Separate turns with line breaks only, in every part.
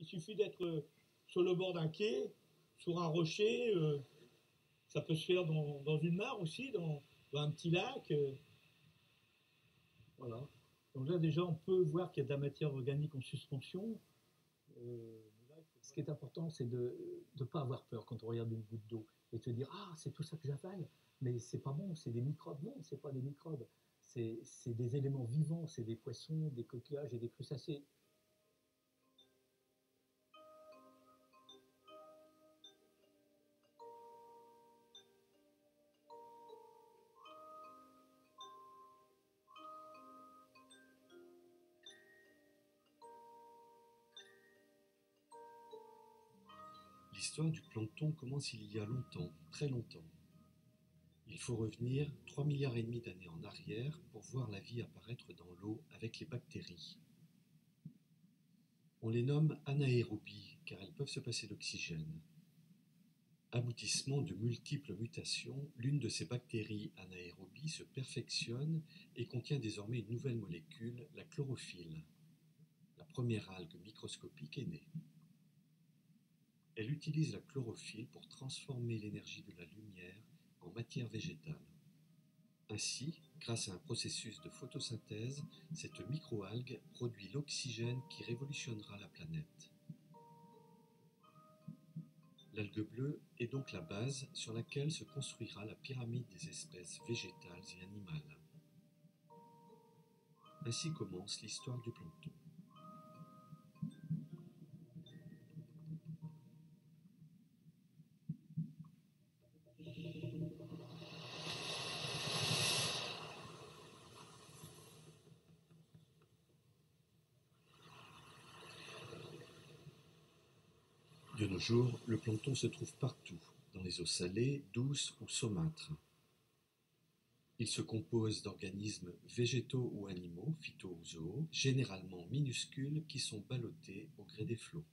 Il suffit d'être sur le bord d'un quai, sur un rocher. Ça peut se faire dans une mare aussi, dans un petit lac. Voilà. Donc là, déjà, on peut voir qu'il y a de la matière organique en suspension. Euh, Ce qui est important, c'est de ne pas avoir peur quand on regarde une goutte d'eau et de se dire ah, c'est tout ça que j'avale, mais c'est pas bon, c'est des microbes. Non, c'est pas des microbes, c'est des éléments vivants, c'est des poissons, des coquillages et des crustacés.
L'histoire du plancton commence il y a longtemps, très longtemps. Il faut revenir 3,5 milliards d'années en arrière pour voir la vie apparaître dans l'eau avec les bactéries. On les nomme anaérobies car elles peuvent se passer d'oxygène. Aboutissement de multiples mutations, l'une de ces bactéries anaérobies se perfectionne et contient désormais une nouvelle molécule, la chlorophylle. La première algue microscopique est née. Elle utilise la chlorophylle pour transformer l'énergie de la lumière en matière végétale. Ainsi, grâce à un processus de photosynthèse, cette microalgue produit l'oxygène qui révolutionnera la planète. L'algue bleue est donc la base sur laquelle se construira la pyramide des espèces végétales et animales. Ainsi commence l'histoire du plancton. De nos jours, le plancton se trouve partout, dans les eaux salées, douces ou saumâtres. Il se compose d'organismes végétaux ou animaux, phyto ou zoos, généralement minuscules qui sont ballottés au gré des flots.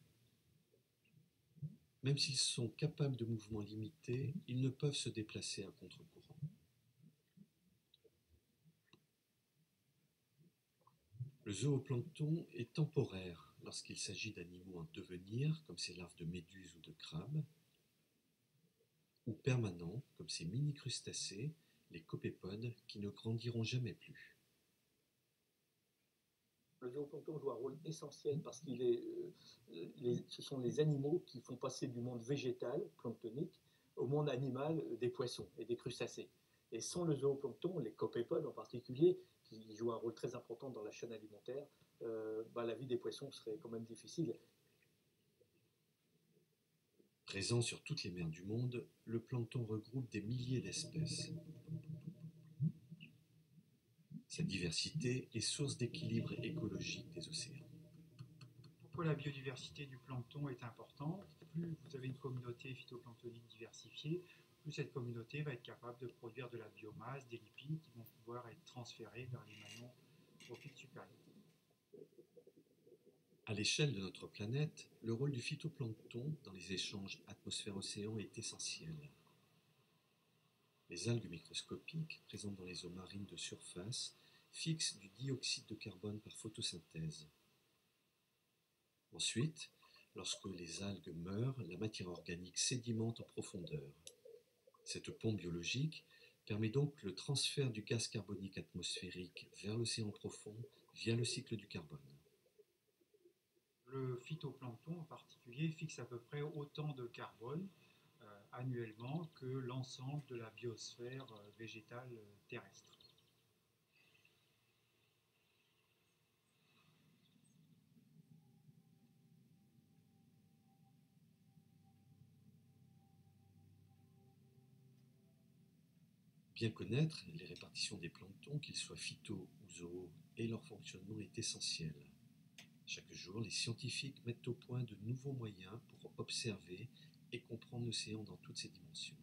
Même s'ils sont capables de mouvements limités, ils ne peuvent se déplacer à contre-courant. Le zooplancton est temporaire lorsqu'il s'agit d'animaux en devenir, comme ces larves de méduses ou de crabes, ou permanent, comme ces mini-crustacés, les copépodes, qui ne grandiront jamais plus.
Le zooplancton joue un rôle essentiel parce ce sont les animaux qui font passer du monde végétal, planctonique, au monde animal des poissons et des crustacés. Et sans le zooplancton, les copépodes en particulier, qui jouent un rôle très important dans la chaîne alimentaire, la vie des poissons serait quand même difficile.
Présent sur toutes les mers du monde, le plancton regroupe des milliers d'espèces. Sa diversité est source d'équilibre écologique des océans.
Pourquoi la biodiversité du plancton est importante? Plus vous avez une communauté phytoplanctonique diversifiée, plus cette communauté va être capable de produire de la biomasse, des lipides qui vont pouvoir être transférés vers les maillons trophiques supérieurs.
À l'échelle de notre planète, le rôle du phytoplancton dans les échanges atmosphère-océan est essentiel. Les algues microscopiques, présentes dans les eaux marines de surface, fixent du dioxyde de carbone par photosynthèse. Ensuite, lorsque les algues meurent, la matière organique sédimente en profondeur. Cette pompe biologique permet donc le transfert du gaz carbonique atmosphérique vers l'océan profond via le cycle du carbone.
Le phytoplancton en particulier fixe à peu près autant de carbone annuellement que l'ensemble de la biosphère végétale terrestre.
Bien connaître les répartitions des planctons, qu'ils soient phyto ou zoos, et leur fonctionnement est essentiel. Chaque jour, les scientifiques mettent au point de nouveaux moyens pour observer et comprendre l'océan dans toutes ses dimensions.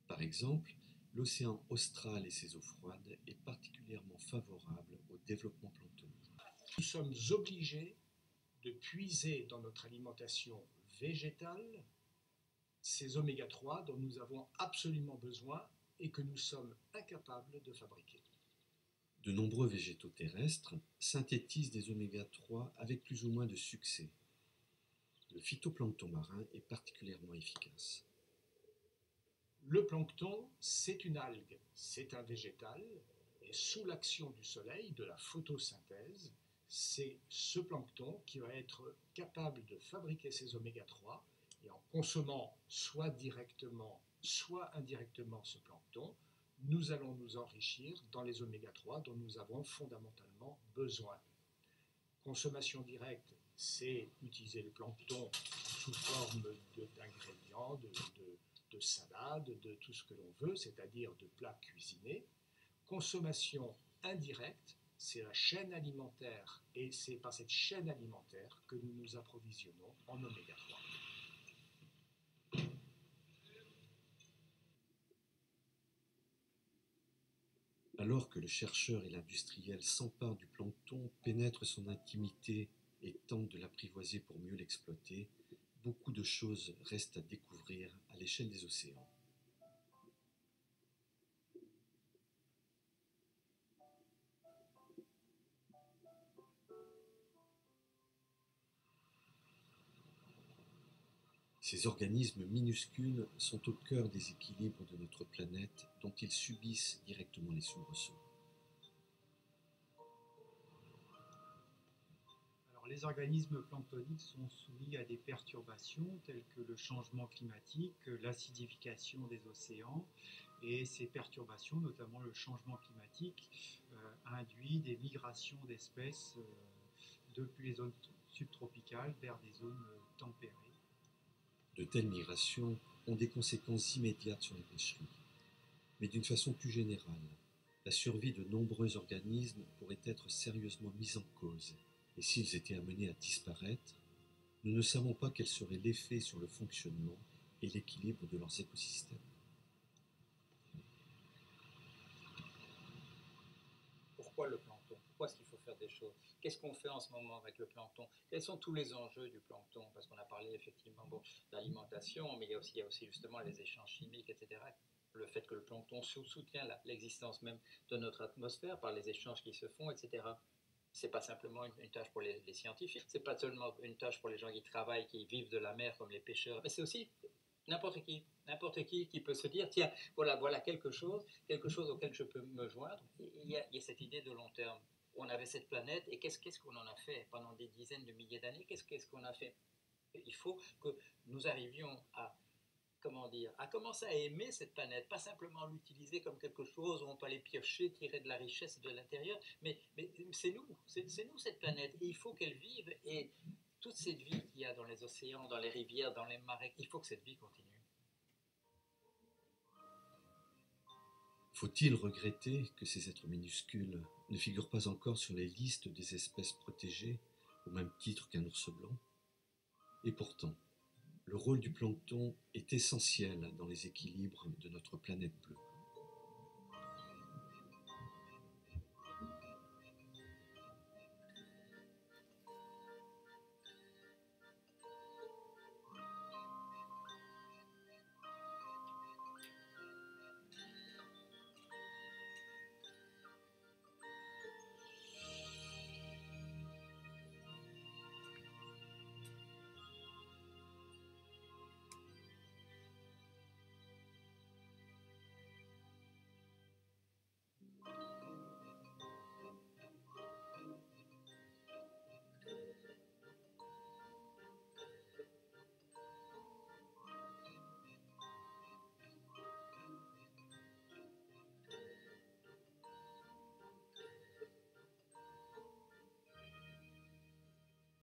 Par exemple, l'océan austral et ses eaux froides est particulièrement favorable au développement planctonique.
Nous sommes obligés de puiser dans notre alimentation végétale ces oméga 3 dont nous avons absolument besoin et que nous sommes incapables de fabriquer.
De nombreux végétaux terrestres synthétisent des oméga-3 avec plus ou moins de succès. Le phytoplancton marin est particulièrement efficace.
Le plancton, c'est une algue, c'est un végétal, et sous l'action du soleil, de la photosynthèse, c'est ce plancton qui va être capable de fabriquer ces oméga-3, et en consommant soit directement, soit indirectement ce plancton, nous allons nous enrichir dans les oméga-3 dont nous avons fondamentalement besoin. Consommation directe, c'est utiliser le plancton sous forme d'ingrédients, de salade, de tout ce que l'on veut, c'est-à-dire de plats cuisinés. Consommation indirecte, c'est la chaîne alimentaire, et c'est par cette chaîne alimentaire que nous nous approvisionnons en oméga 3.
Alors que le chercheur et l'industriel s'emparent du plancton, pénètrent son intimité et tentent de l'apprivoiser pour mieux l'exploiter, beaucoup de choses restent à découvrir à l'échelle des océans. Ces organismes minuscules sont au cœur des équilibres de notre planète dont ils subissent directement les soubresauts.
Alors, les organismes planctoniques sont soumis à des perturbations telles que le changement climatique, l'acidification des océans, et ces perturbations, notamment le changement climatique, induit des migrations d'espèces depuis les zones subtropicales vers des zones tempérées.
De telles migrations ont des conséquences immédiates sur les pêcheries. Mais d'une façon plus générale, la survie de nombreux organismes pourrait être sérieusement mise en cause. Et s'ils étaient amenés à disparaître, nous ne savons pas quel serait l'effet sur le fonctionnement et l'équilibre de leurs écosystèmes.
Pourquoi le plancton? Pourquoi est-ce qu'il faut faire des choses? Qu'est-ce qu'on fait en ce moment avec le plancton? Quels sont tous les enjeux du plancton? Parce qu'on a parlé effectivement d'alimentation, mais il y a aussi justement les échanges chimiques, etc. Le fait que le plancton soutient l'existence même de notre atmosphère par les échanges qui se font, etc. C'est pas simplement une tâche pour les scientifiques, c'est pas seulement une tâche pour les gens qui travaillent, qui vivent de la mer comme les pêcheurs, mais c'est aussi n'importe qui peut se dire, tiens, voilà quelque chose auquel je peux me joindre. Il y a cette idée de long terme. On avait cette planète, et qu'est-ce qu'on en a fait pendant des dizaines de milliers d'années? Qu'est-ce qu'on a fait? Il faut que nous arrivions à commencer à aimer cette planète, pas simplement l'utiliser comme quelque chose où on peut aller piocher, tirer de la richesse de l'intérieur, mais c'est nous cette planète, et il faut qu'elle vive, et toute cette vie qu'il y a dans les océans, dans les rivières, dans les marais, il faut que cette vie continue.
Faut-il regretter que ces êtres minuscules ne figurent pas encore sur les listes des espèces protégées, au même titre qu'un ours blanc? Et pourtant, le rôle du plancton est essentiel dans les équilibres de notre planète bleue.